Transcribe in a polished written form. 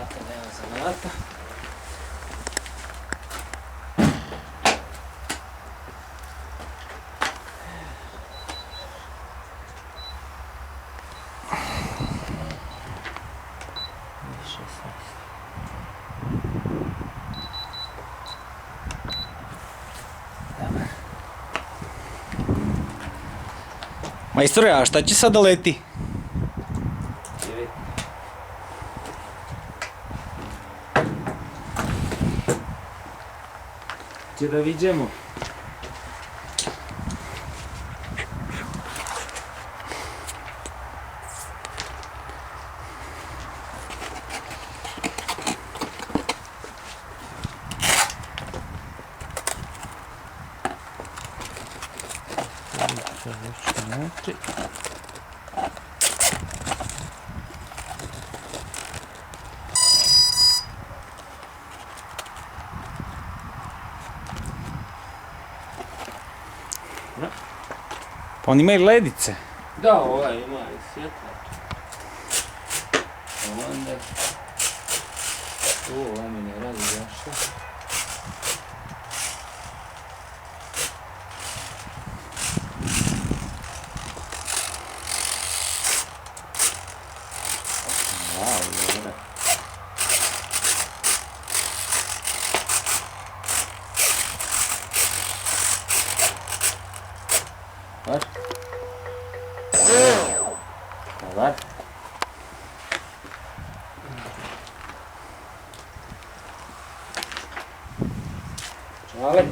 zanata, nema zanata. Majstore, a šta će sada leti? Će da vidimo. Pa oni imaju ledice. Da, ovaj ima i svjetlo. Onda... Ovo mi ne radi zašto. Var. Var. Čale.